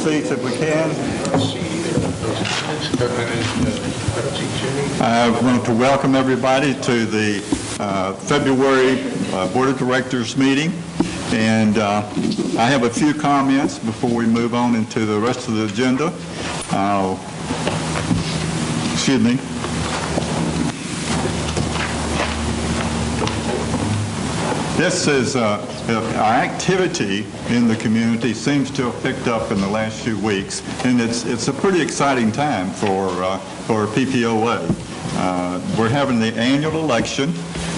seats if we can. I want to welcome everybody to the February Board of Directors meeting. And I have a few comments before we move on into the rest of the agenda. Excuse me. This is our activity in the community seems to have picked up in the last few weeks, and it's a pretty exciting time for PPOA. We're having the annual election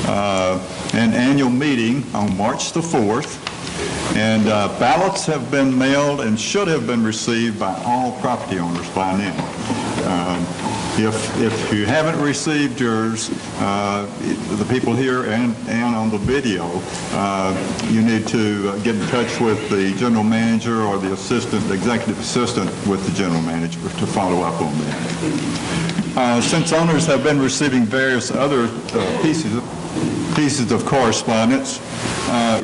and annual meeting on March the 4th, and ballots have been mailed and should have been received by all property owners by now. If you haven't received yours, the people here and on the video, you need to get in touch with the general manager or the executive assistant with the general manager to follow up on that. Since owners have been receiving various other pieces of correspondence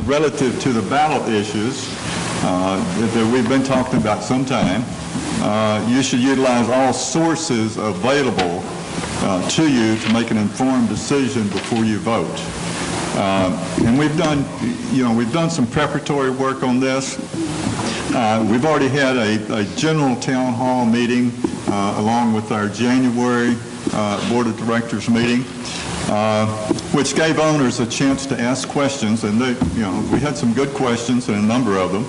relative to the ballot issues that we've been talking about some time, you should utilize all sources available to you to make an informed decision before you vote. And we've done some preparatory work on this. We've already had a general town hall meeting along with our January Board of Directors meeting, which gave owners a chance to ask questions, and we had some good questions, and a number of them,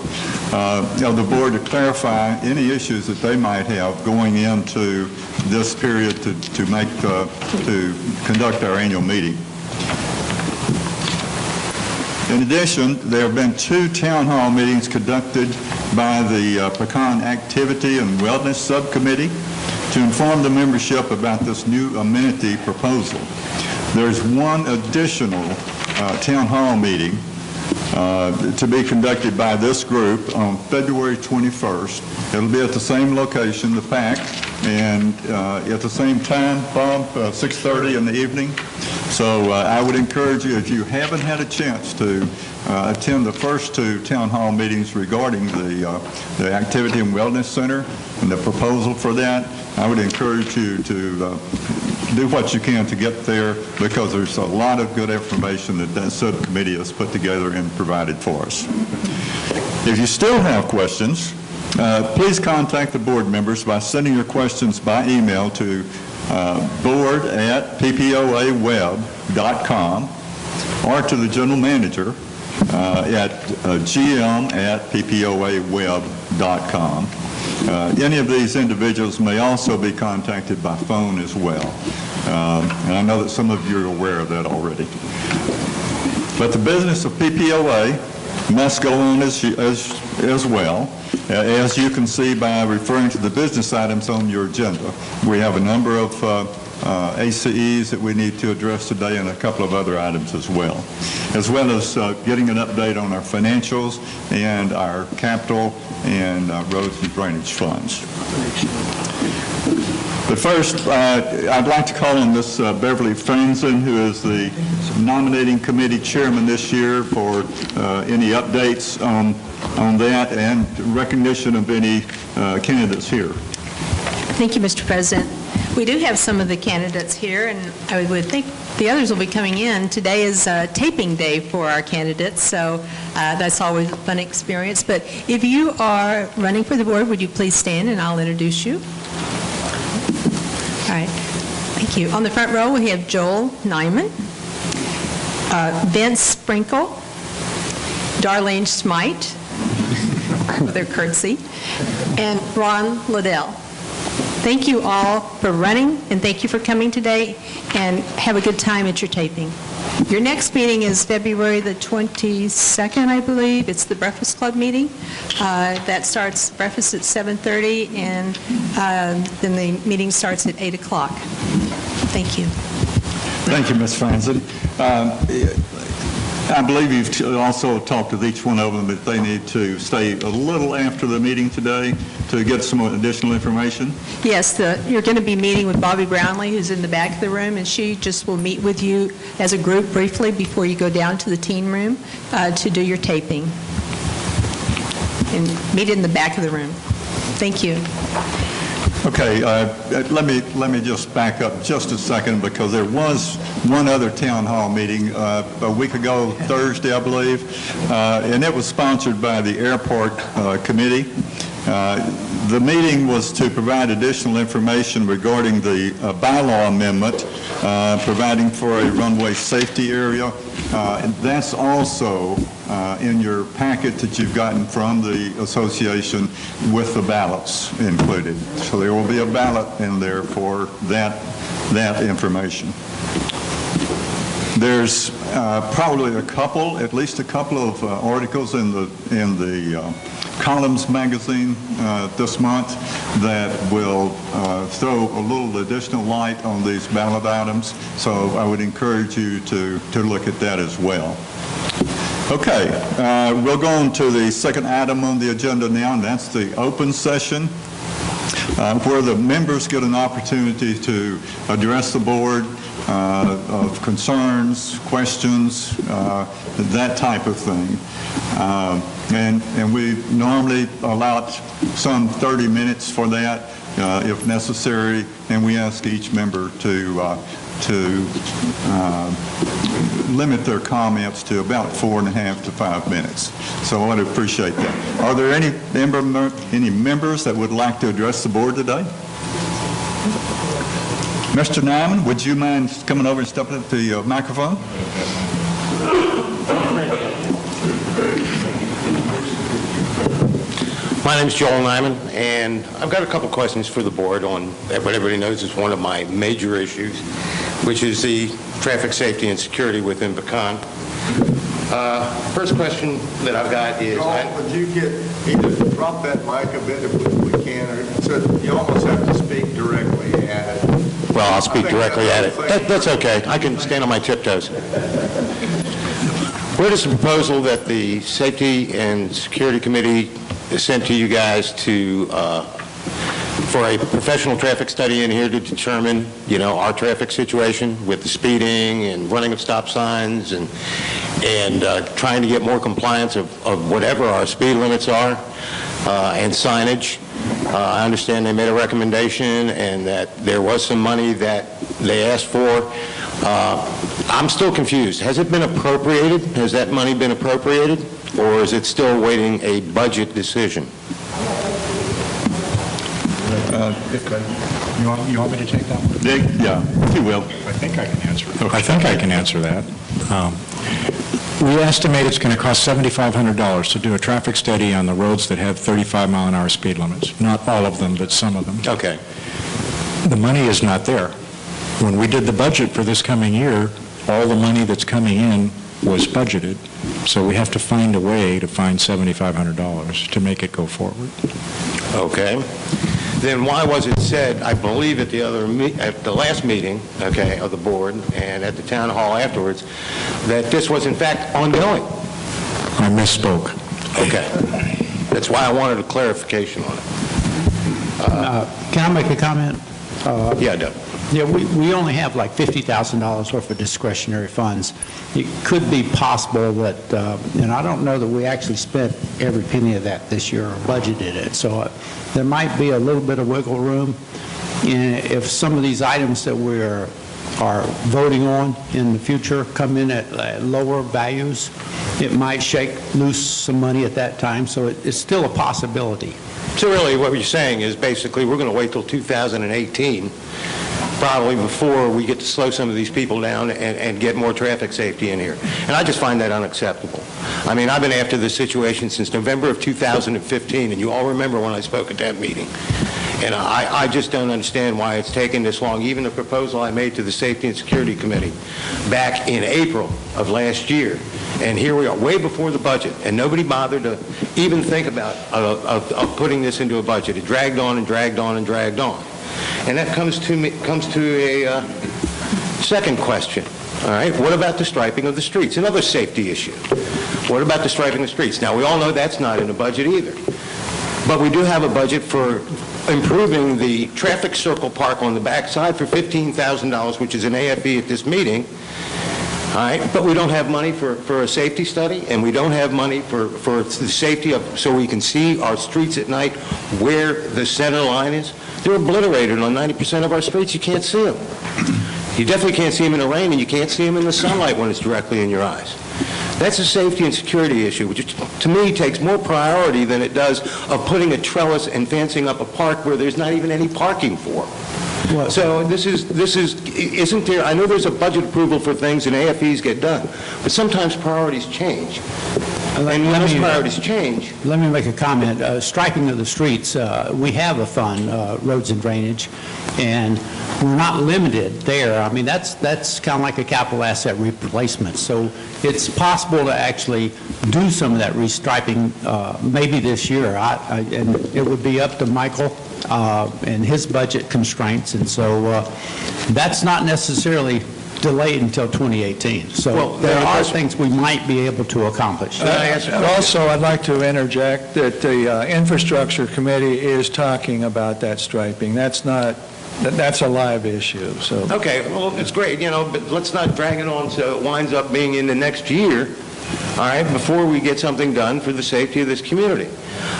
of the board to clarify any issues that they might have going into this period to conduct our annual meeting. In addition, there have been 2 town hall meetings conducted by the Pecan Activity and Wellness Subcommittee to inform the membership about this new amenity proposal. There's one additional town hall meeting to be conducted by this group on February 21st. It'll be at the same location, the PAC, and at the same time, Bob, 6:30 in the evening. So I would encourage you, if you haven't had a chance to attend the first 2 town hall meetings regarding the Activity and Wellness Center and the proposal for that, I would encourage you to do what you can to get there, because there's a lot of good information that subcommittee has put together and provided for us. If you still have questions, please contact the board members by sending your questions by email to board@ppoaweb.com or to the general manager at gm@ppoaweb.com. Any of these individuals may also be contacted by phone as well. And I know that some of you are aware of that already. But the business of PPOA must go on as well. As you can see by referring to the business items on your agenda, we have a number of ACEs that we need to address today, and a couple of other items as well as getting an update on our financials and our capital and roads and drainage funds. But first, I'd like to call on Ms. Beverly Franzen, who is the nominating committee chairman this year, for any updates on that and recognition of any candidates here. Thank you, Mr. President. We do have some of the candidates here, and I would think the others will be coming in. Today is taping day for our candidates, so that's always a fun experience. But if you are running for the board, would you please stand and I'll introduce you? All right. Thank you. On the front row, we have Joel Nyman, Vince Sprinkle, Darlene Smite, with their curtsy, and Ron Liddell. Thank you all for running, and thank you for coming today, and have a good time at your taping. Your next meeting is February the 22nd, I believe. It's the Breakfast Club meeting. That starts breakfast at 7:30, and then the meeting starts at 8 o'clock. Thank you. Thank you, Ms. Franzen. I believe you've also talked with each one of them that they need to stay a little after the meeting today to get some additional information. Yes, you're going to be meeting with Bobby Brownlee, who's in the back of the room, and she just will meet with you as a group briefly before you go down to the teen room to do your taping. And meet in the back of the room. Thank you. Okay, let me just back up just a second, because there was one other town hall meeting a week ago, Thursday, I believe, and it was sponsored by the airport committee. The meeting was to provide additional information regarding the bylaw amendment, providing for a runway safety area. And that's also in your packet that you've gotten from the association with the ballots included. So there will be a ballot in there for that information. There's probably at least a couple of articles in the Columns magazine this month that will throw a little additional light on these ballot items. So I would encourage you to look at that as well. Okay, we'll go on to the second item on the agenda now, and that's the open session, where the members get an opportunity to address the board of concerns, questions, that type of thing. And we normally allot some 30 minutes for that, if necessary, and we ask each member to limit their comments to about 4.5 to 5 minutes. So I would appreciate that. Are there any members that would like to address the board today? Mr. Nyman, would you mind coming over and stepping up to the microphone? My name is Joel Nyman, and I've got a couple questions for the board on what everybody knows is one of my major issues, which is the traffic safety and security within Pecan. First question that I've got is... Joel, would you either drop that mic a bit if we can, or so you almost have to speak directly at it. Well, I'll speak directly at it. That's okay. I can stand on my tiptoes. Where does the proposal that the Safety and Security Committee sent to you guys to for a professional traffic study in here to determine, our traffic situation with the speeding and running of stop signs and trying to get more compliance of whatever our speed limits are and signage. I understand they made a recommendation and that there was some money that they asked for. I'm still confused. Has it been appropriated? Has that money been appropriated? Or is it still awaiting a budget decision? You want me to take that one? Yeah, you will. I think I can answer it. Okay. I think I can answer that. We estimate it's going to cost $7,500 to do a traffic study on the roads that have 35-mile-an-hour speed limits. Not all of them, but some of them. Okay. The money is not there. When we did the budget for this coming year, all the money that's coming in was budgeted. So we have to find a way to find $7,500 to make it go forward. Okay. Then why was it said, I believe at the last meeting, okay, of the board and at the town hall afterwards, that this was in fact ongoing? I misspoke. Okay. That's why I wanted a clarification on it. Can I make a comment? Yeah, Doug. Yeah, we only have like $50,000 worth of discretionary funds. It could be possible that, and I don't know that we actually spent every penny of that this year or budgeted it, so there might be a little bit of wiggle room. And if some of these items that we are voting on in the future come in at lower values, it might shake loose some money at that time, so it's still a possibility. So really what you're saying is basically we're going to wait till 2018 probably before we get to slow some of these people down and get more traffic safety in here. And I just find that unacceptable. I mean, I've been after this situation since November of 2015, and you all remember when I spoke at that meeting. And I just don't understand why it's taken this long. Even the proposal I made to the Safety and Security Committee back in April of last year, and here we are, way before the budget, and nobody bothered to even think about of putting this into a budget. It dragged on and dragged on and dragged on. And that comes to a second question. All right, what about the striping of the streets? Another safety issue. What about the striping of the streets? Now, we all know that's not in the budget either. But we do have a budget for improving the traffic circle park on the backside for $15,000, which is an AFE at this meeting. All right, but we don't have money for a safety study, and we don't have money for the safety of, so we can see our streets at night where the center line is. They're obliterated on 90% of our streets. You can't see them. You definitely can't see them in the rain, and you can't see them in the sunlight when it's directly in your eyes. That's a safety and security issue, which to me takes more priority than it does of putting a trellis and fencing up a park where there's not even any parking for. So this isn't there, I know there's a budget approval for things and AFEs get done, but sometimes priorities change. And when those priorities change... Let me make a comment. Striping of the streets, we have a fund, roads and drainage, and we're not limited there. I mean, that's kind of like a capital asset replacement. So it's possible to actually do some of that restriping maybe this year. And it would be up to Michael and his budget constraints. And so that's not necessarily delayed until 2018. So there are things we might be able to accomplish. Also, I'd like to interject that the Infrastructure Committee is talking about that striping. That's a live issue. So Okay, well, it's great, but let's not drag it on so it winds up being in the next year, all right, before we get something done for the safety of this community.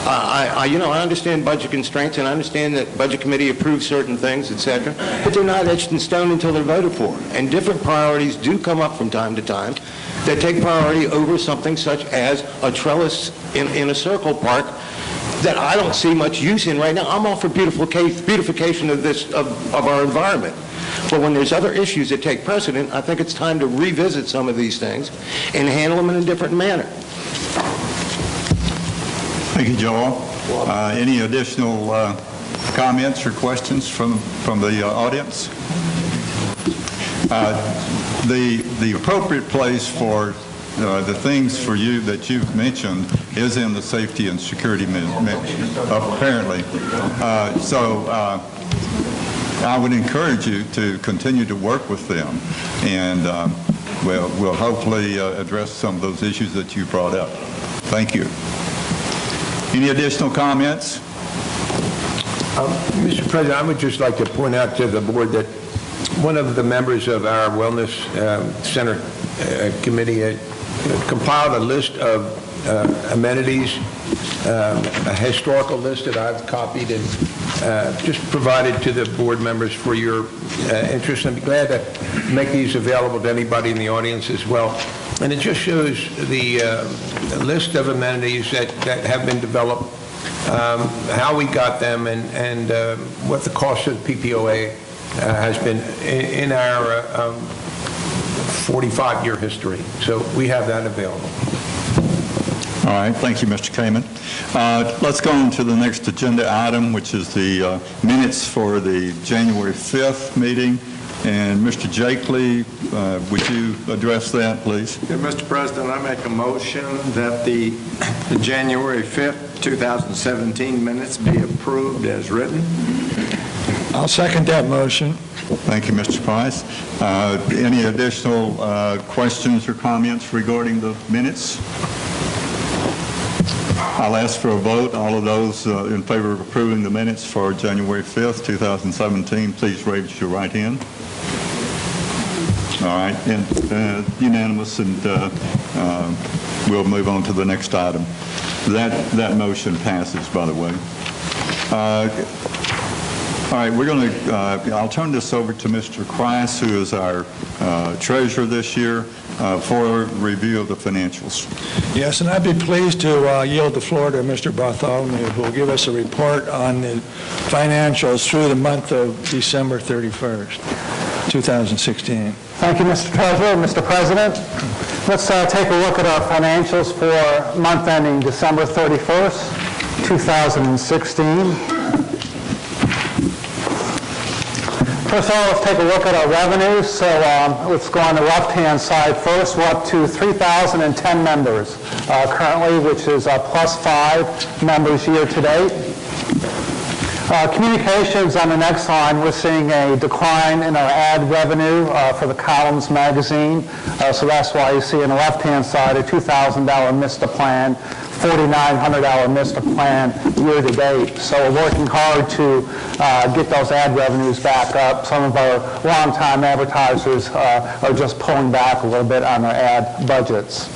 I understand budget constraints, and I understand that Budget Committee approves certain things, et cetera, but they're not etched in stone until they're voted for. And different priorities do come up from time to time that take priority over something such as a trellis in a circle park that I don't see much use in right now. I'm all for beautification of our environment. But when there's other issues that take precedent, I think it's time to revisit some of these things and handle them in a different manner. Thank you, Joel. Any additional comments or questions from the audience? The appropriate place for the things for you that you've mentioned is in the safety and security apparently. So I would encourage you to continue to work with them, and we'll hopefully address some of those issues that you brought up. Thank you. Any additional comments? Mr. President, I would just like to point out to the board that one of the members of our Wellness Center Committee compiled a list of amenities, a historical list that I've copied and just provided to the board members for your interest. I'd be glad to make these available to anybody in the audience as well. And it just shows the list of amenities that have been developed, how we got them, and what the cost of the PPOA has been in our 45-year history. So we have that available. All right. Thank you, Mr. Kamen. Let's go on to the next agenda item, which is the minutes for the January 5th meeting. And Mr. Jakely, would you address that, please? Yeah, Mr. President, I make a motion that the January 5th, 2017 minutes be approved as written. I'll second that motion. Thank you, Mr. Price. Any additional questions or comments regarding the minutes? I'll ask for a vote. All of those in favor of approving the minutes for January 5th, 2017, please raise your right hand. All right, and unanimous, and we'll move on to the next item. That motion passes, by the way. All right, we're going to, I'll turn this over to Mr. Price, who is our treasurer this year, for review of the financials. Yes, and I'd be pleased to yield the floor to Mr. Bartholomew, who will give us a report on the financials through the month of December 31st, 2016. Thank you, Mr. Treasurer. Mr. President, let's take a look at our financials for month ending December 31st, 2016. First of all, let's take a look at our revenues. So let's go on the left-hand side first. We're up to 3,010 members currently, which is plus 5 members year to date. Communications on the next line, we're seeing a decline in our ad revenue for the Columns magazine. So that's why you see on the left-hand side a $2,000 missed to plan, $4,900 missed to plan year to date. So we're working hard to get those ad revenues back up. Some of our longtime advertisers are just pulling back a little bit on their ad budgets.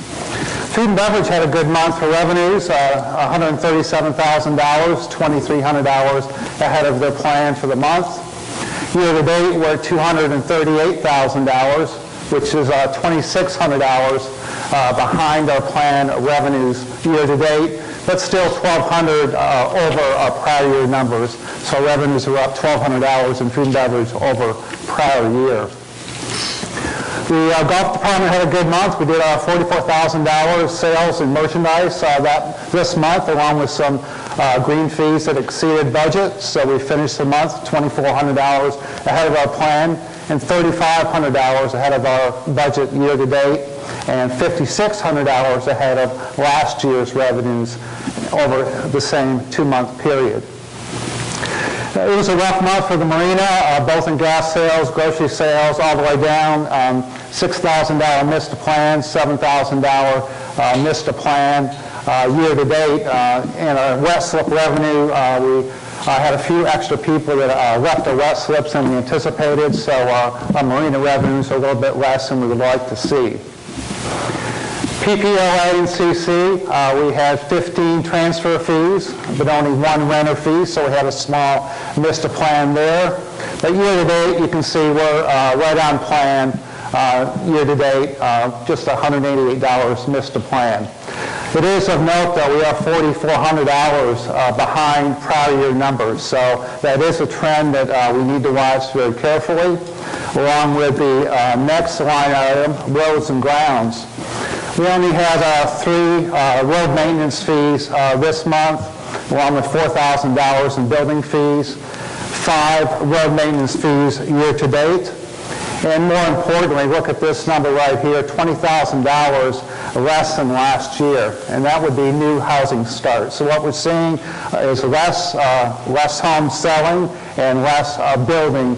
Food and beverage had a good month for revenues, $137,000, $2,300 ahead of their plan for the month. Year to date, we're at $238,000, which is $2,600 behind our plan revenues year to date, but still $1,200 over our prior year numbers. So revenues are up $1,200 in food and beverage over prior year. The golf department had a good month. We did $44,000 sales in merchandise this month, along with some green fees that exceeded budget. So we finished the month $2,400 ahead of our plan and $3,500 ahead of our budget year to date and $5,600 ahead of last year's revenues over the same two-month period. It was a rough month for the marina, both in gas sales, grocery sales, all the way down. $6,000 missed to plan, $7,000 missed to plan year to date. In our wet slip revenue, we had a few extra people that left their wet slips than we anticipated, so our marina revenues are a little bit less than we would like to see. PPO and CC, we had 15 transfer fees, but only one renter fee, so we had a small missed to plan there. But year to date, you can see we're right on plan year to date, just $188 missed to plan. It is of note that we are $4,400 behind prior year numbers, so that is a trend that we need to watch very carefully, along with the next line item, roads and grounds. We only had 3 road maintenance fees this month, along with $4,000 in building fees, 5 road maintenance fees year to date. And more importantly, look at this number right here, $20,000 less than last year, and that would be new housing starts. So what we're seeing is less home selling and less building.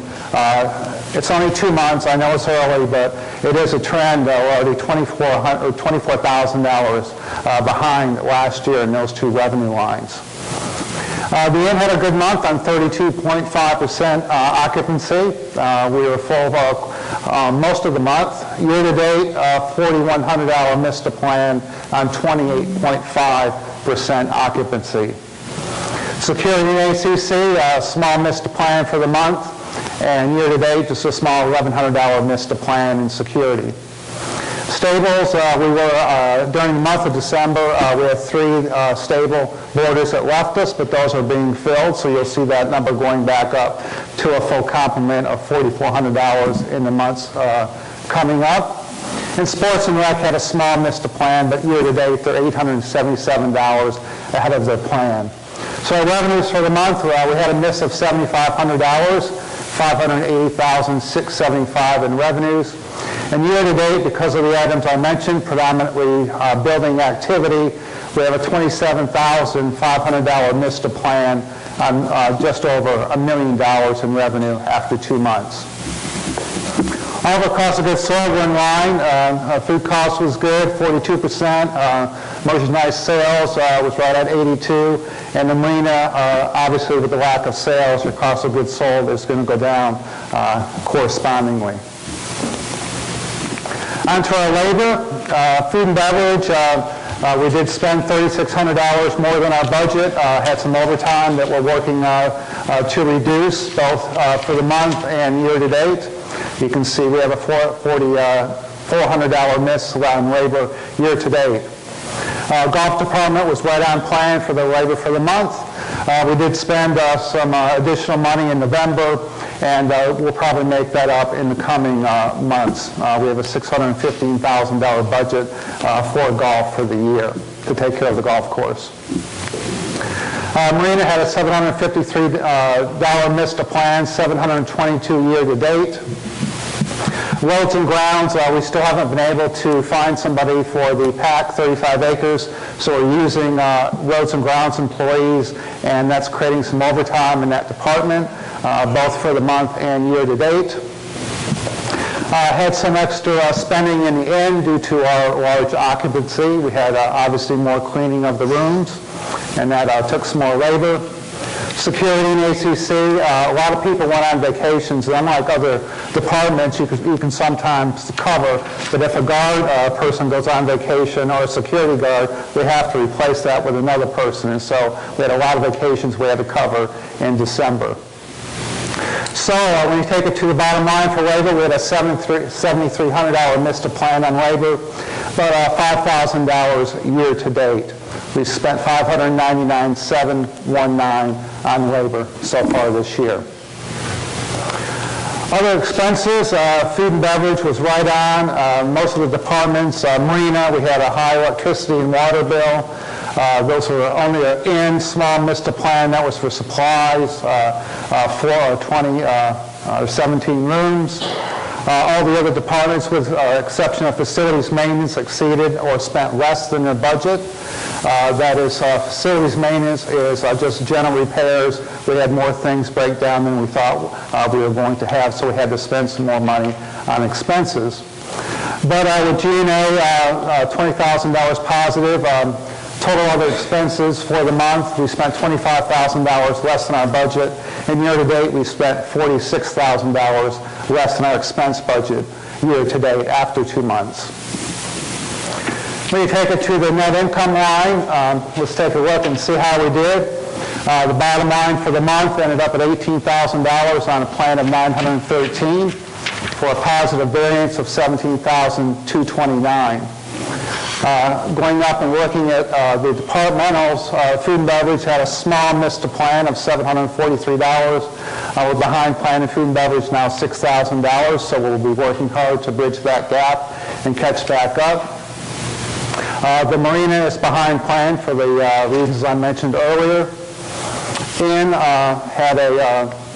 It's only 2 months. I know it's early, but it is a trend already $24,000 behind last year in those 2 revenue lines. The Inn had a good month on 32.5% occupancy. We were full most of the month. Year to date, $4,100 missed to plan on 28.5% occupancy. Security and ACC, small missed to plan for the month, and year to date, just a small $1,100 missed to plan in security. Stables, we were, during the month of December, we had 3 stable boarders that left us, but those are being filled, so you'll see that number going back up to a full complement of $4,400 in the months coming up. And Sports and Rec had a small missed to plan, but year to date, they're $877 ahead of their plan. So our revenues for the month, we had a miss of $7,500, $580,675 in revenues. And year to date, because of the items I mentioned, predominantly building activity, we have a $27,500 missed to plan on just over $1 million in revenue after 2 months. All of our cost of goods sold were in line. Food cost was good, 42%. Merchandise sales was right at 82%. And the marina, obviously with the lack of sales, your cost of goods sold is going to go down correspondingly. On to our labor, food and beverage, we did spend $3,600 more than our budget, had some overtime that we're working to reduce both for the month and year to date. You can see we have a $400 miss on labor year to date. Golf department was right on plan for the labor for the month. We did spend some additional money in November, and we'll probably make that up in the coming months. We have a $615,000 budget for golf for the year to take care of the golf course. Marina had a $753 miss to plan, $722 year to date. Roads and grounds, we still haven't been able to find somebody for the PAC 35 acres, so we're using roads and grounds employees, and that's creating some overtime in that department, both for the month and year to date. Had some extra spending in the end due to our large occupancy. We had obviously more cleaning of the rooms, and that took some more labor. Security and ACC, a lot of people went on vacations, and unlike other departments, you can sometimes cover, but if a guard person goes on vacation or a security guard, we have to replace that with another person, and so we had a lot of vacations we had to cover in December. So when you take it to the bottom line for labor, we had a $7,300 missed a plan on labor, but $5,000 year to date. We spent $599,719 on labor so far this year. Other expenses, food and beverage was right on. Most of the departments, marina, we had a high electricity and water bill. Those were only in small missed a plan. That was for supplies, 17 rooms. All the other departments, with the exception of facilities maintenance, exceeded or spent less than their budget. That is, facilities maintenance is just general repairs. We had more things break down than we thought we were going to have, so we had to spend some more money on expenses. But with G&A, $20,000 positive. Total other expenses for the month, we spent $25,000 less than our budget, and year-to-date we spent $46,000 less than our expense budget year-to-date after 2 months. When you take it to the net income line, let's take a look and see how we did. The bottom line for the month ended up at $18,000 on a plan of $913 for a positive variance of $17,229. Going up and looking at the departmentals, food and beverage had a small missed a plan of $743. We're behind plan in food and beverage now $6,000, so we'll be working hard to bridge that gap and catch back up. The marina is behind plan for the reasons I mentioned earlier. And had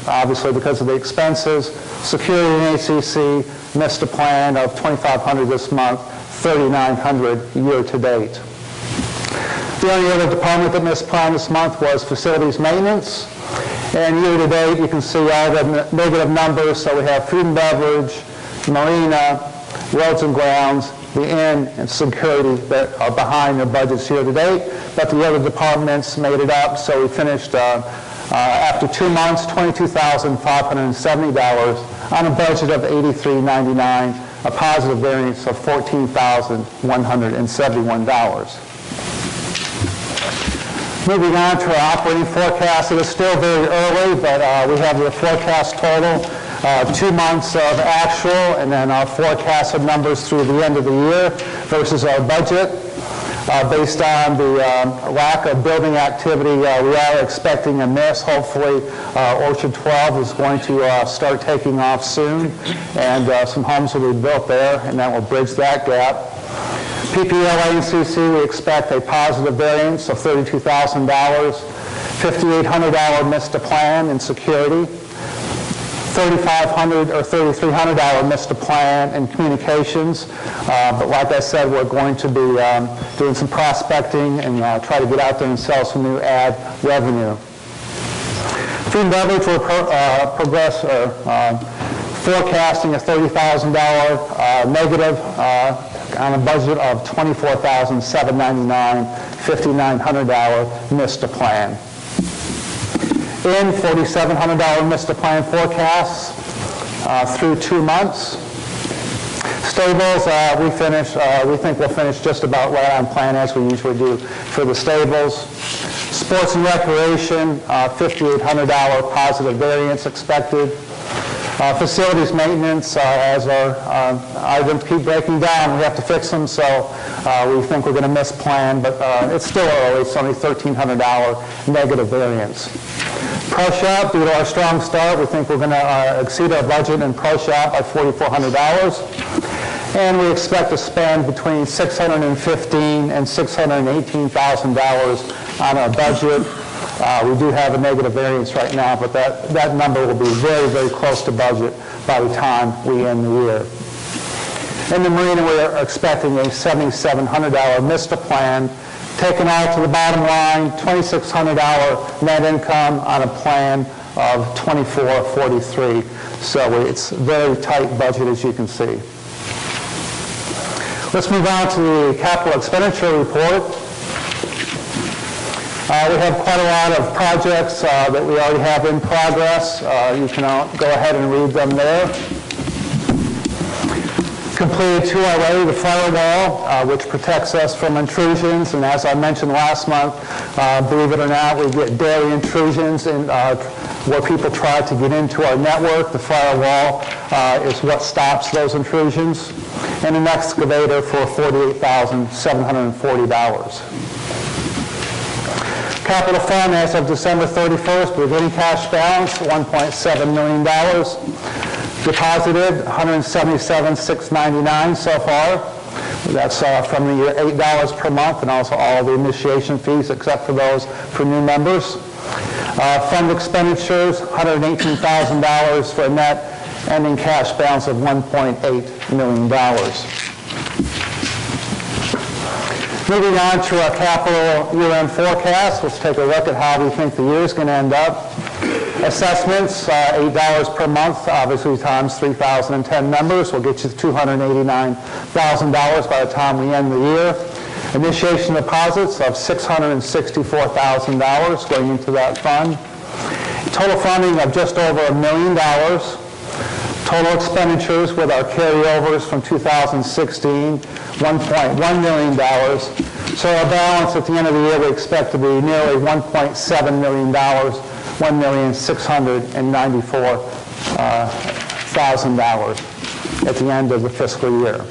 obviously because of the expenses, security and ACC missed a plan of $2,500 this month, $3,900 year-to-date. The only other department that missed plan this month was facilities maintenance. And year-to-date, you can see all the negative numbers. So we have food and beverage, marina, roads and grounds, the inn, and security that are behind their budgets year-to-date. But the other departments made it up. So we finished, after 2 months, $22,570 on a budget of $83.99. A positive variance of $14,171. Moving on to our operating forecast. It is still very early, but we have the forecast total, 2 months of actual, and then our forecasted numbers through the end of the year versus our budget. Based on the lack of building activity, we are expecting a miss. Hopefully, Orchard 12 is going to start taking off soon, and some homes will be built there, and that will bridge that gap. PPLA and CC, we expect a positive variance of $32,000, $5,800 missed a plan in security, $3,500 or $3,300 missed a plan in communications. But like I said, we're going to be doing some prospecting and try to get out there and sell some new ad revenue. Food and beverage will forecasting a $30,000 negative on a budget of $24,799, $5,900 missed a plan. In $4,700 missed a plan forecasts through 2 months. Stables, we think we'll finish just about right on plan as we usually do for the stables. Sports and recreation, $5,800 positive variance expected. Facilities maintenance, as our items keep breaking down, we have to fix them, so we think we're going to miss plan, but it's still early. It's only $1,300 negative variance. Pro Shop, due to our strong start, we think we're going to exceed our budget in Pro Shop by $4,400. And we expect to spend between $615,000 and $618,000 on our budget. We do have a negative variance right now, but that number will be very, very close to budget by the time we end the year. In the marina, we are expecting a $7,700 MISTA plan, taken out to the bottom line, $2,600 net income on a plan of $2,443. So it's a very tight budget, as you can see. Let's move on to the capital expenditure report. We have quite a lot of projects that we already have in progress. You can go ahead and read them there. Completed two already, the firewall, which protects us from intrusions. And as I mentioned last month, believe it or not, we get daily intrusions in where people try to get into our network. The firewall is what stops those intrusions. And an excavator for $48,740. Capital fund as of December 31st, beginning cash balance, $1.7 million. Deposited, $177,699 so far. That's from the $8 per month, and also all the initiation fees except for those for new members. Fund expenditures, $118,000 for a net ending cash balance of $1.8 million. Moving on to our capital year-end forecast, let's take a look at how we think the year is going to end up. Assessments, $8 per month, obviously times 3,010 members, will get you $289,000 by the time we end the year. Initiation deposits of $664,000 going into that fund. Total funding of just over $1 million. Total expenditures with our carryovers from 2016, $1.1 million. So our balance at the end of the year we expect to be nearly $1.7 million, $1,694,000 at the end of the fiscal year.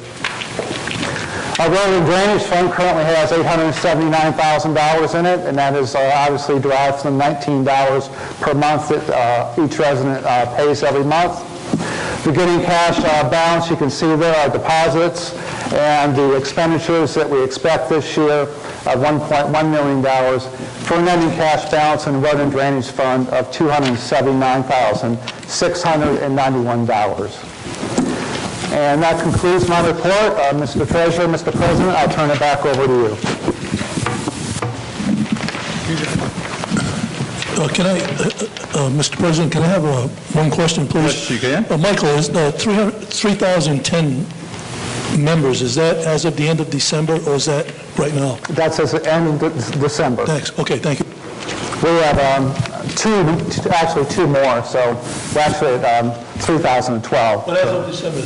Our road and drainage fund currently has $879,000 in it, and that is obviously derived from the $19 per month that each resident pays every month. Beginning cash balance, you can see there are deposits and the expenditures that we expect this year of $1.1 million for an ending cash balance in the road and drainage fund of $279,691. And that concludes my report. Mr. Treasurer, Mr. President, I'll turn it back over to you. Mr. President, can I have one question, please? Yes, you can. Michael, is 3,010 members, is that as of the end of December, or is that right now? That's as the end of December. Thanks. Okay, thank you. We have two more, so we're actually at 3,012. But as of December?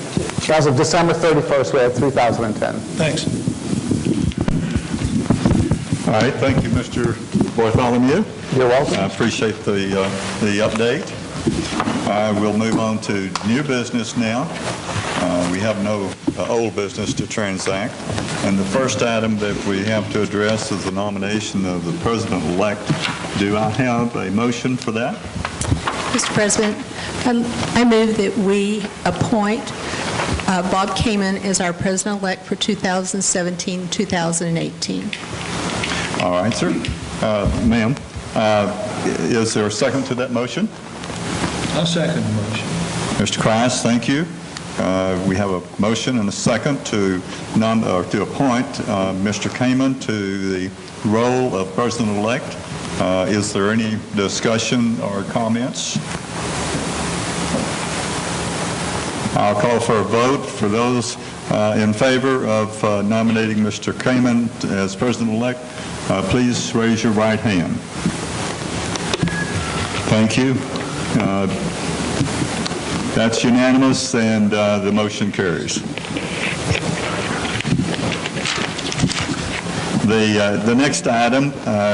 As of December 31st, we have 3,010. Thanks. All right, thank you, Mr. Bartholomew. You're welcome. I appreciate the update. We'll move on to new business now. We have no old business to transact. And the first item that we have to address is the nomination of the president-elect. Do I have a motion for that? Mr. President, I move that we appoint Bob Kamen as our president-elect for 2017-2018. All right, sir. Ma'am, is there a second to that motion? I'll second the motion. Mr. Kreis, thank you. We have a motion and a second to appoint Mr. Kamen to the role of president-elect. Is there any discussion or comments? I'll call for a vote. For those in favor of nominating Mr. Kamen as president-elect, please raise your right hand. Thank you. That's unanimous, and the motion carries. The next item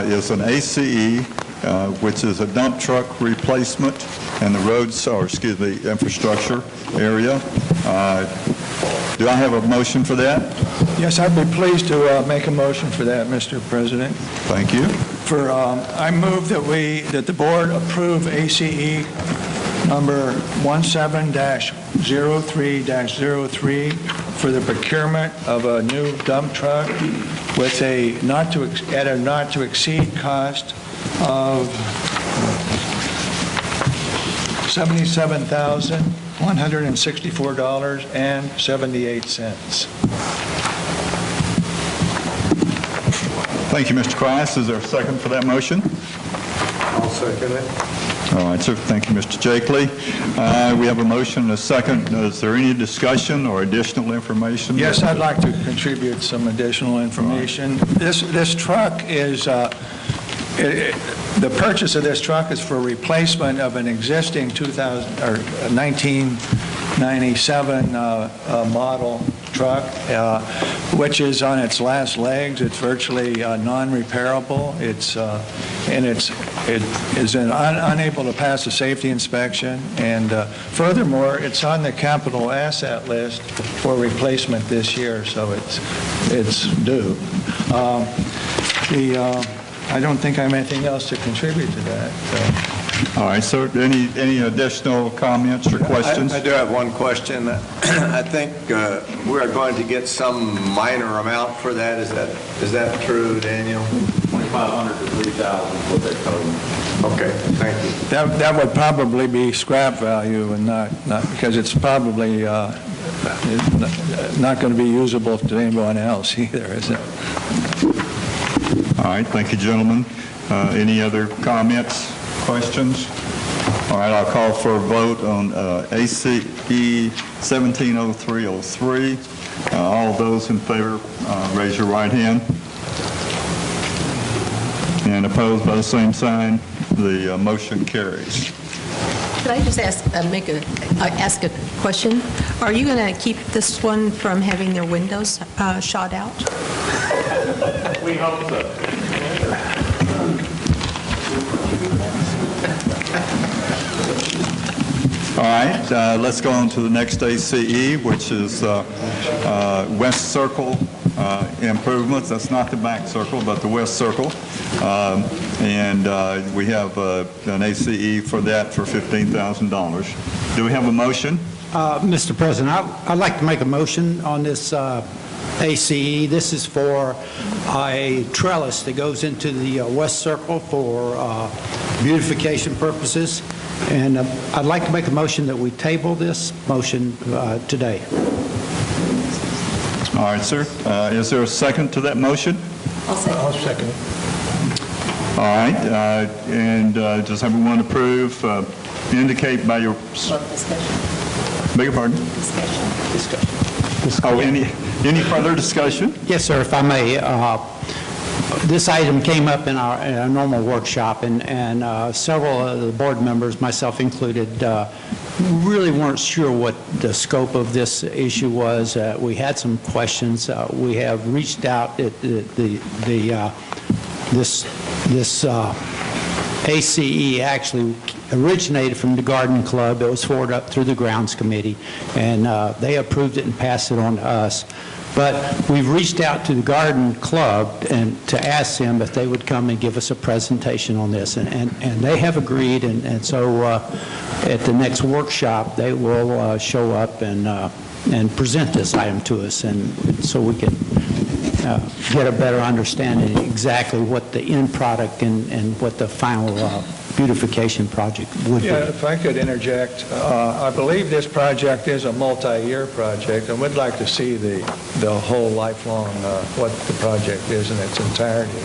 is an ACE, which is a dump truck replacement in the roads, or excuse me, infrastructure area. Do I have a motion for that? Yes, I'd be pleased to make a motion for that, Mr. President. Thank you. I move that the board approve ACE number 17-03-03 for the procurement of a new dump truck with a not to exceed cost of $77,000 $164.78. Thank you, Mr. Kreis. Is there a second for that motion? I'll second it. All right, sir. Thank you, Mr. Jakely. We have a motion and a second. Is there any discussion or additional information? Yes, I'd like to contribute some additional information. This truck is, the purchase of this truck is for replacement of an existing 1997 model truck, which is on its last legs. It's virtually non-repairable. It is unable to pass a safety inspection, and furthermore, it's on the capital asset list for replacement this year, so it's due. I don't think I have anything else to contribute to that. So. All right, sir. Any additional comments or questions? I do have one question. I think we're going to get some minor amount for that. Is that true, Daniel? 2,500 to 3,000 is what they're told. Okay, thank you. That would probably be scrap value and not because it's probably not going to be usable to anyone else either, is it? All right, thank you, gentlemen. Any other comments, questions? All right, I'll call for a vote on ACE 170303. All those in favor, raise your right hand. And opposed by the same sign. The motion carries. Could I just ask a question? Are you going to keep this one from having their windows shot out? We hope so. All right, let's go on to the next ACE, which is West Circle improvements. That's not the back circle, but the West Circle. And we have an ACE for that for $15,000. Do we have a motion? Mr. President, I'd like to make a motion on this ACE. This is for a trellis that goes into the West Circle for beautification purposes. And I'd like to make a motion that we table this motion today. All right, sir. Is there a second to that motion? I'll second it. All right, and does everyone approve? Indicate by your... Discussion. Beg your pardon? Discussion. Oh, any further discussion? Yes, sir, if I may. This item came up in our normal workshop, and several of the board members, myself included, really weren't sure what the scope of this issue was. We had some questions. We have reached out. This ACE actually originated from the Garden Club. It was forwarded up through the Grounds Committee, and they approved it and passed it on to us. But we've reached out to the Garden Club and to ask them if they would come and give us a presentation on this, and they have agreed, and so at the next workshop they will show up and present this item to us, and so we can get a better understanding exactly what the end product and what the final beautification project would be. Yeah, if I could interject, I believe this project is a multi-year project, and we'd like to see the whole lifelong, what the project is in its entirety.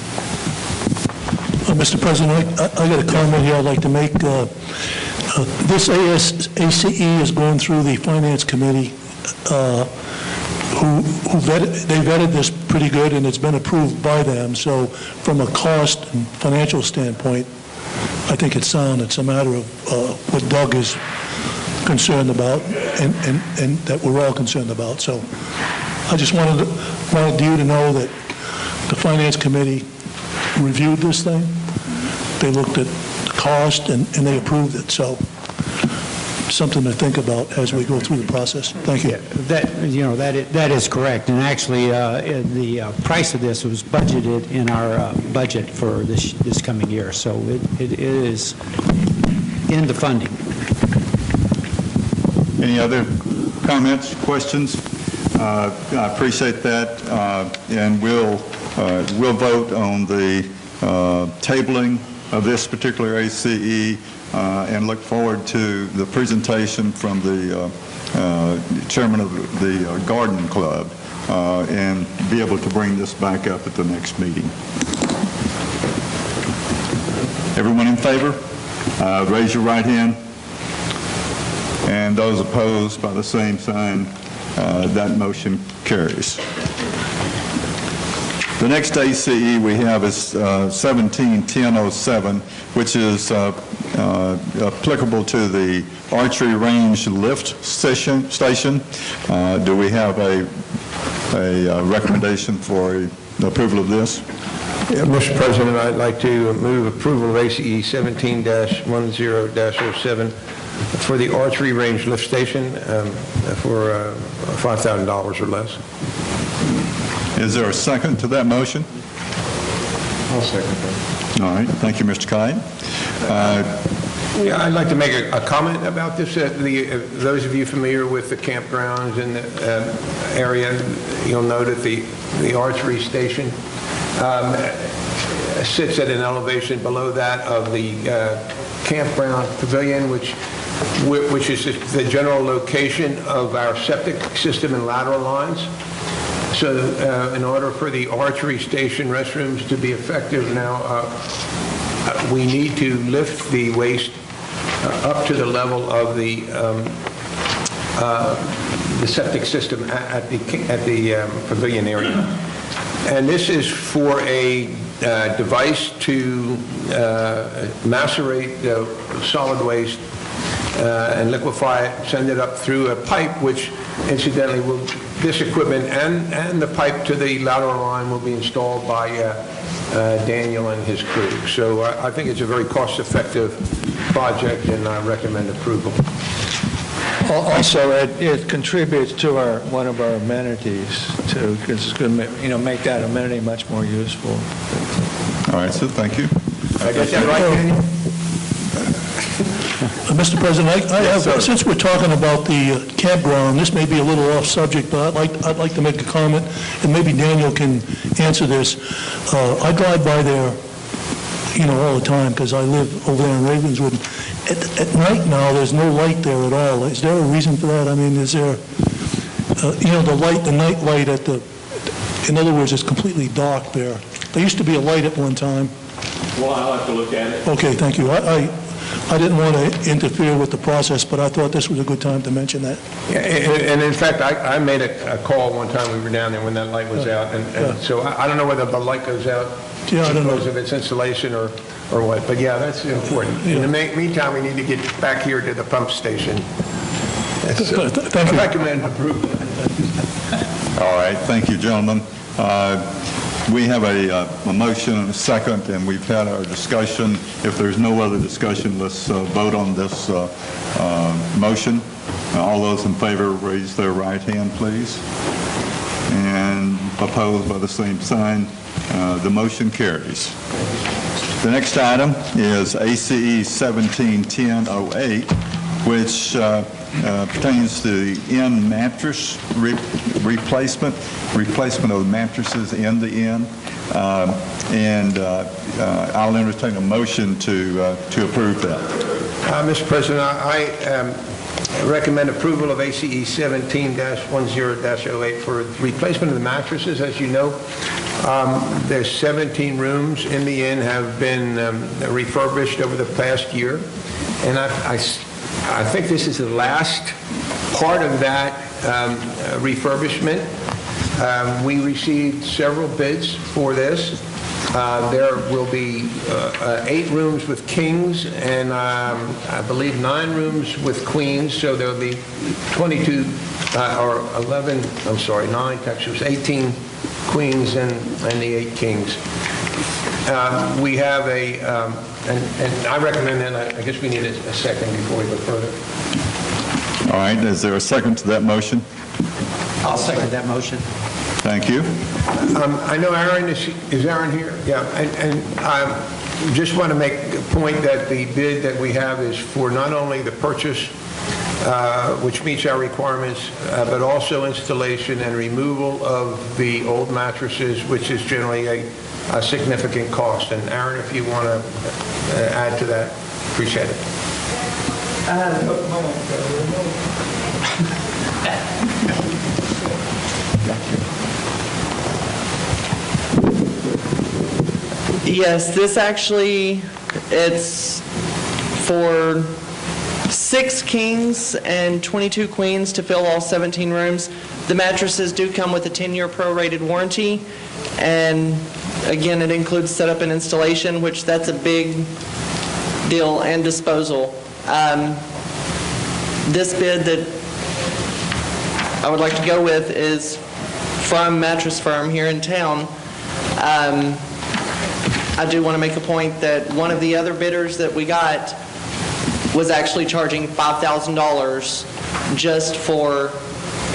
Mr. President, I got a comment here I'd like to make. This ACE is going through the Finance Committee, who vetted this pretty good, and it's been approved by them. So from a cost and financial standpoint, I think it's sound. It's a matter of what Doug is concerned about and that we're all concerned about. So I just wanted you to know that the Finance Committee reviewed this thing. They looked at the cost and they approved it. So something to think about as we go through the process. Thank you. Yeah, that is correct. And actually, the price of this was budgeted in our budget for this coming year. So it is in the funding. Any other comments, questions? I appreciate that, and we'll vote on the tabling of this particular ACE and look forward to the presentation from the chairman of the Garden Club and be able to bring this back up at the next meeting. Everyone in favor? Raise your right hand. And those opposed by the same sign, that motion carries. The next ACE we have is 171007, which is applicable to the archery range lift station. Do we have a recommendation for approval of this? Yeah, Mr. President, I'd like to move approval of ACE 17-10-07 for the archery range lift station for $5,000 or less. Is there a second to that motion? I'll second that. All right. Thank you, Mr. Kite. Yeah, I'd like to make a comment about this. Those of you familiar with the campgrounds in the area, you'll know that the archery station sits at an elevation below that of the campground pavilion, which is the general location of our septic system and lateral lines. So in order for the archery station restrooms to be effective now, we need to lift the waste up to the level of the septic system at the pavilion area. And this is for a device to macerate the solid waste and liquefy it, send it up through a pipe, which incidentally will, this equipment and the pipe to the lateral line will be installed by Daniel and his crew. So I think it's a very cost-effective project, and I recommend approval. Also, it contributes to one of our amenities, too, because it's going to make that amenity much more useful. All right, so thank you. I get that right, Daniel? Mr. President, I have, since we're talking about the campground, this may be a little off subject, but I'd like to make a comment, and maybe Daniel can answer this. I drive by there, all the time, because I live over there in Ravenswood. At night now, there's no light there at all. Is there a reason for that? I mean, is there, the night light at in other words, it's completely dark there. There used to be a light at one time. Well, I'll have to look at it. Okay, thank you. I didn't want to interfere with the process, but I thought this was a good time to mention that. Yeah, and in fact, I made a call one time we were down there when that light was out, and so I don't know whether the light goes out because of its installation or what, but yeah, that's important. In the meantime, we need to get back here to the pump station. Thank you. I recommend approval. All right, thank you, gentlemen. We have a motion and a second, and we've had our discussion. If there's no other discussion, let's vote on this motion. All those in favor, raise their right hand, please. And opposed by the same sign. The motion carries. The next item is ACE 171008, which pertains to the inn mattress replacement of mattresses in the inn. I'll entertain a motion to approve that. Mr. President, I recommend approval of ACE 17-10-08 for replacement of the mattresses. As you know, there's 17 rooms in the inn have been refurbished over the past year, and I think this is the last part of that refurbishment. We received several bids for this. There will be 8 rooms with kings and I believe 9 rooms with queens, so there'll be 22 or 11, I'm sorry, 9 Texas, 18 queens and the 8 kings. We have and I recommend that. I guess we need a second before we go further. All right, is there a second to that motion? I'll second that motion. Thank you. I know Aaron is Aaron here? Yeah, and I just want to make a point that the bid that we have is for not only the purchase, which meets our requirements, but also installation and removal of the old mattresses, which is generally a a significant cost. And Aaron, if you want to add to that, appreciate it. Yes, this actually, it's for 6 kings and 22 queens to fill all 17 rooms. The mattresses do come with a 10-year prorated warranty, and again, it includes setup and installation, which that's a big deal, and disposal. This bid that I would like to go with is from Mattress Firm here in town. I do want to make a point that one of the other bidders that we got was actually charging $5,000 just for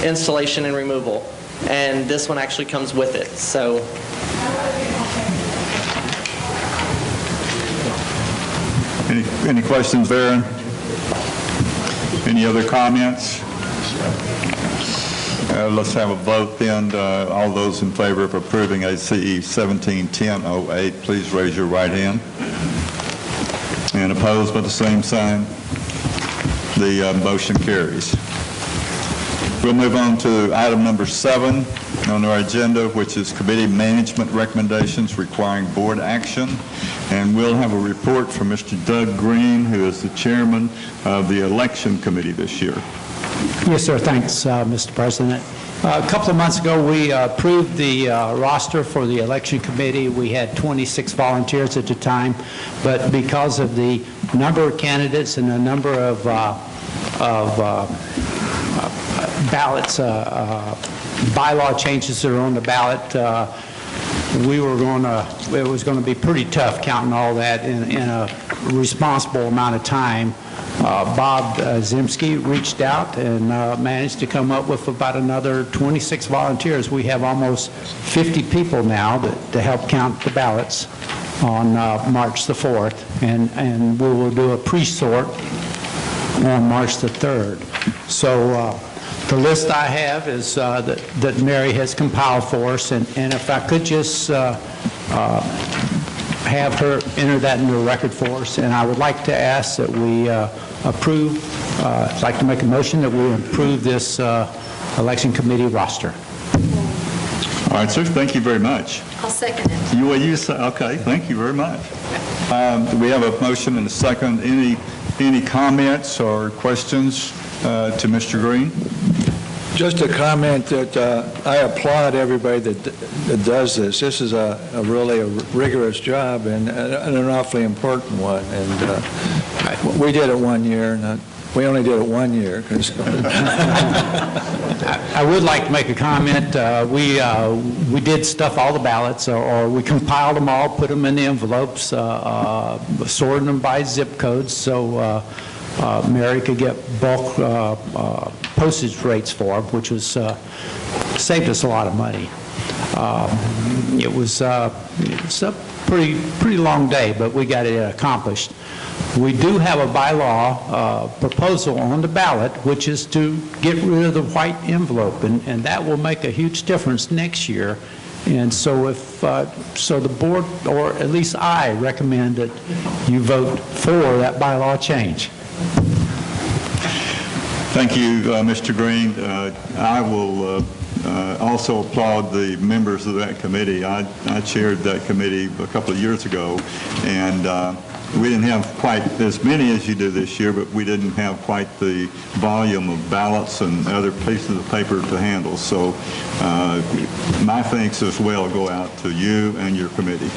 installation and removal, and this one actually comes with it. So Any questions, Aaron? Any other comments? Let's have a vote then. All those in favor of approving ACE 171008, please raise your right hand. And opposed by the same sign. The motion carries. We'll move on to item number 7 on our agenda, which is committee management recommendations requiring board action. And we'll have a report from Mr. Doug Green, who is the chairman of the election committee this year. Yes, sir. Thanks, Mr. President. A couple of months ago, we approved the roster for the election committee. We had 26 volunteers at the time, but because of the number of candidates and the number of ballots, bylaw changes that are on the ballot, it was going to be pretty tough counting all that in a responsible amount of time. Bob Zimsky reached out and managed to come up with about another 26 volunteers. We have almost 50 people now to help count the ballots on March the 4th, and we will do a pre-sort on March the 3rd. So the list I have is that Mary has compiled for us, and if I could just have her enter that into the record for us, and I would like to ask that we approve, I'd like to make a motion that we approve this election committee roster. All right, sir. Thank you very much. I'll second it. Okay, thank you very much. We have a motion and a second. Any comments or questions to Mr. Green? Just a comment that I applaud everybody that does this. This is a really rigorous job and an awfully important one. And we did it one year, and we only did it 1 year. I would like to make a comment. We did stuff all the ballots, or we compiled them all, put them in the envelopes, sorted them by zip codes, so Mary could get bulk postage rates for them, which was saved us a lot of money. It was a pretty long day, but we got it accomplished. We do have a bylaw proposal on the ballot, which is to get rid of the white envelope, and that will make a huge difference next year. And so so the board, or at least I, recommend that you vote for that bylaw change. Thank you, Mr. Green. I will also applaud the members of that committee. I chaired that committee a couple of years ago, and we didn't have quite as many as you do this year, but we didn't have quite the volume of ballots and other pieces of paper to handle. So my thanks as well go out to you and your committee.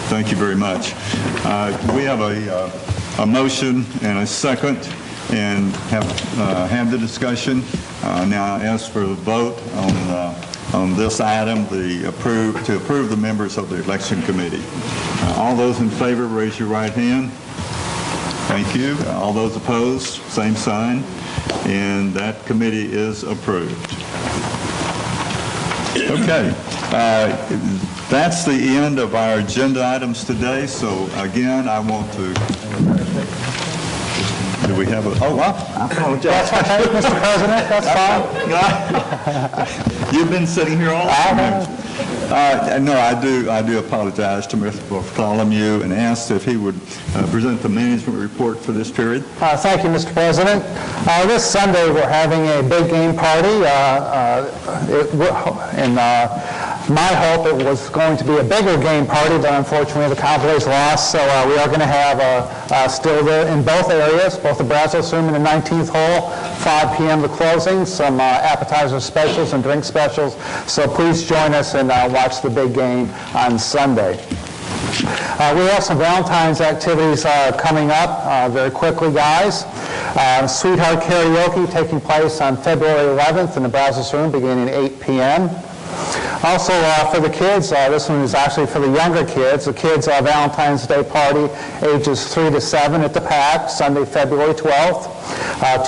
Thank you very much. We have a motion and a second, and have the discussion. Now I ask for the vote on this item, to approve the members of the election committee. All those in favor, raise your right hand. Thank you. All those opposed, same sign. And that committee is approved. Okay. That's the end of our agenda items today. So again, I want to... Do we have a... Oh, I apologize. That's okay, Mr. President, that's fine. You've been sitting here all the time. No, I do apologize to Mr. Bartholomew and ask if he would present the management report for this period. Thank you, Mr. President. This Sunday, we're having a big game party. My hope it was going to be a bigger game party, but unfortunately the Cowboys lost, so we are going to have still in both areas, both the Brazos Room and the 19th hole, 5 p.m. the closing, some appetizer specials and drink specials, so please join us and watch the big game on Sunday. We have some Valentine's activities coming up very quickly, guys. Sweetheart Karaoke taking place on February 11th in the Brazos Room beginning at 8 p.m. Also, for the kids, this one is actually for the younger kids. The kids' Valentine's Day party, ages 3 to 7 at the PAC, Sunday, February 12th,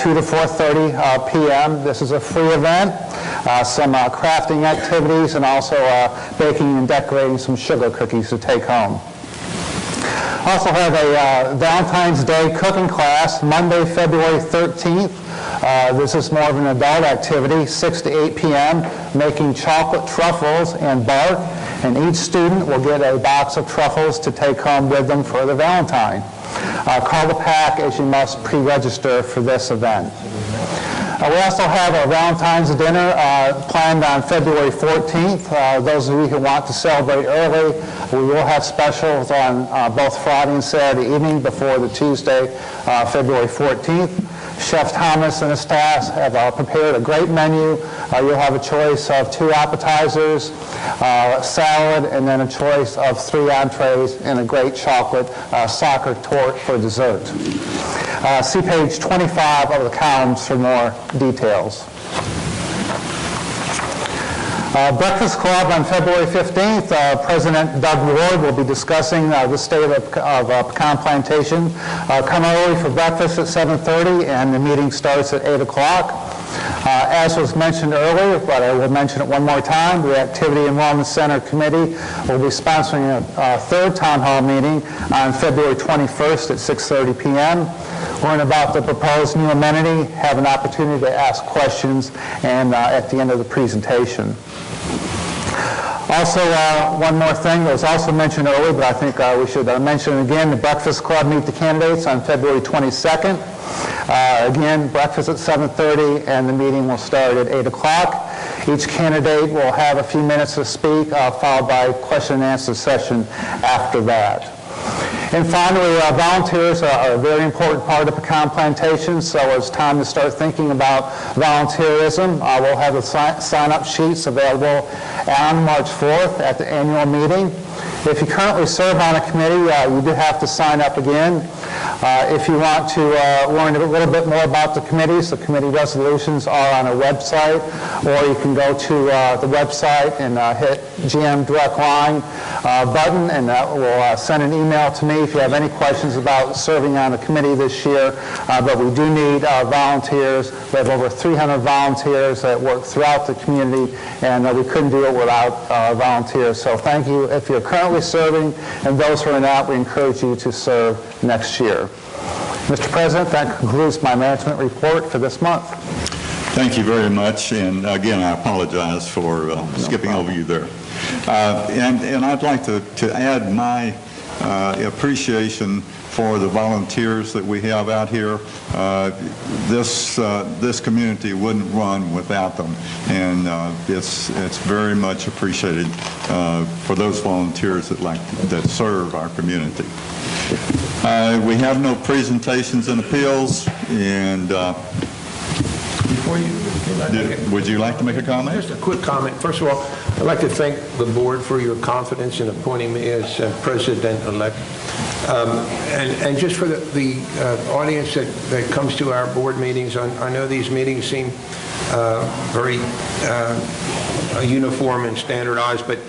2 to 4:30 p.m. This is a free event. Some crafting activities and also baking and decorating some sugar cookies to take home. Also have a Valentine's Day cooking class, Monday, February 13th. This is more of an adult activity, 6 to 8 p.m., making chocolate truffles and bark, and each student will get a box of truffles to take home with them for the Valentine. Call the PAC as you must pre-register for this event. We also have a Valentine's dinner planned on February 14th. Those of you who want to celebrate early, we will have specials on both Friday and Saturday evening before the Tuesday, February 14th. Chef Thomas and his staff have prepared a great menu. You'll have a choice of 2 appetizers, salad, and then a choice of 3 entrees and a great chocolate soccer torte for dessert. See page 25 of the columns for more details. Breakfast Club on February 15th, President Doug Ward will be discussing the state of pecan plantation. Come early for breakfast at 7:30, and the meeting starts at 8 o'clock. As was mentioned earlier, but I will mention it one more time, the Activity and Wellness Center Committee will be sponsoring a 3rd town hall meeting on February 21st at 6:30 p.m. Learn about the proposed new amenity, have an opportunity to ask questions, and at the end of the presentation. Also, one more thing that was also mentioned earlier, but I think we should mention it again, the Breakfast Club Meet the Candidates on February 22nd. Again, breakfast at 7:30, and the meeting will start at 8 o'clock. Each candidate will have a few minutes to speak, followed by a question and answer session after that. And finally, volunteers are a very important part of pecan plantation, so it's time to start thinking about volunteerism. We'll have the sign-up sheets available on March 4th at the annual meeting. If you currently serve on a committee, you do have to sign up again. If you want to learn a little bit more about the committees, the committee resolutions are on our website, or you can go to the website and hit GM Direct Line button, and that will send an email to me if you have any questions about serving on a committee this year. But we do need volunteers. We have over 300 volunteers that work throughout the community, and we couldn't do it without volunteers. So thank you if you're currently serving, and those who are not, we encourage you to serve next year. Mr. President, that concludes my management report for this month. Thank you very much, and again, I apologize for skipping over you there. And I'd like to add my appreciation for the volunteers that we have out here. This community wouldn't run without them, and it's very much appreciated for those volunteers that serve our community. We have no presentations and appeals, and Before you, would you like to make a comment? just a quick comment. First of all, I'd like to thank the board for your confidence in appointing me as president-elect. And just for the audience that comes to our board meetings, I know these meetings seem very uniform and standardized, but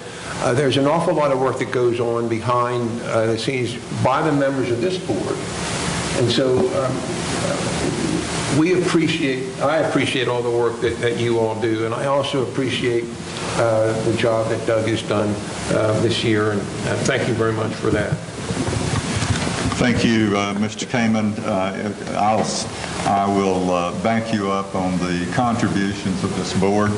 there's an awful lot of work that goes on behind the scenes by the members of this board. And so I appreciate all the work that you all do, and I also appreciate the job that Doug has done this year, and thank you very much for that. Thank you, Mr. Kamen. I will back you up on the contributions of this board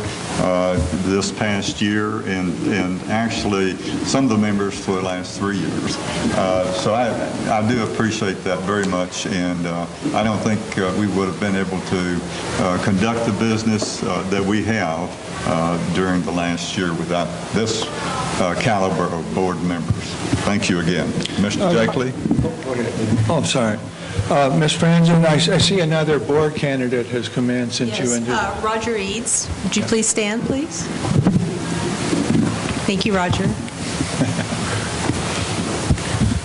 this past year and actually some of the members for the last 3 years. So I do appreciate that very much, and I don't think we would have been able to conduct the business that we have during the last year without this caliber of board members. Thank you again. Mr. Jekyll? Oh, I'm sorry. Ms. Franzen, I see another board candidate has come in since you ended. Yes, Roger Eads. Would you please stand, please? Thank you, Roger.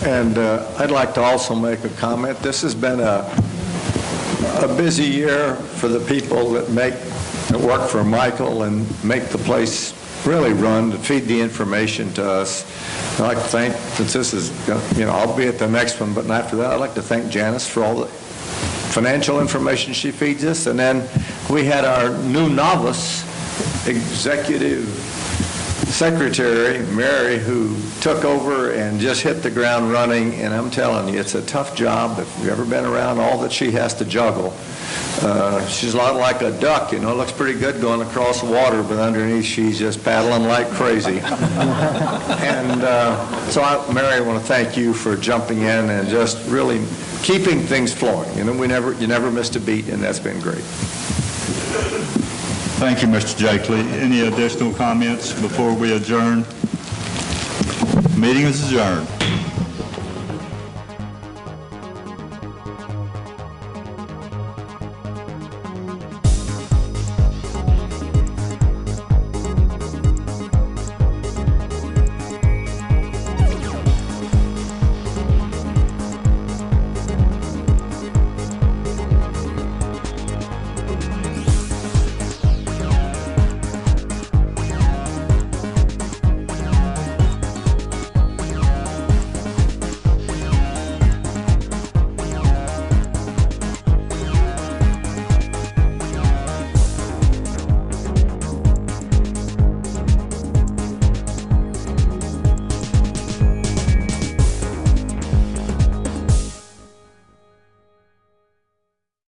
And I'd like to also make a comment. This has been a busy year for the people that work for Michael and make the place really run, to feed the information to us. I'd like to thank, since this is, I'll be at the next one, but after that, I'd like to thank Janice for all the financial information she feeds us. And then we had our new novice executive secretary, Mary, who took over and just hit the ground running. And I'm telling you, it's a tough job. If you've ever been around all that she has to juggle, she's a lot like a duck, looks pretty good going across the water, but underneath she's just paddling like crazy. And Mary, I want to thank you for jumping in and just really keeping things flowing. You never missed a beat, and that's been great. Thank you, Mr. Jekyll. Any additional comments before we adjourn? Meeting is adjourned.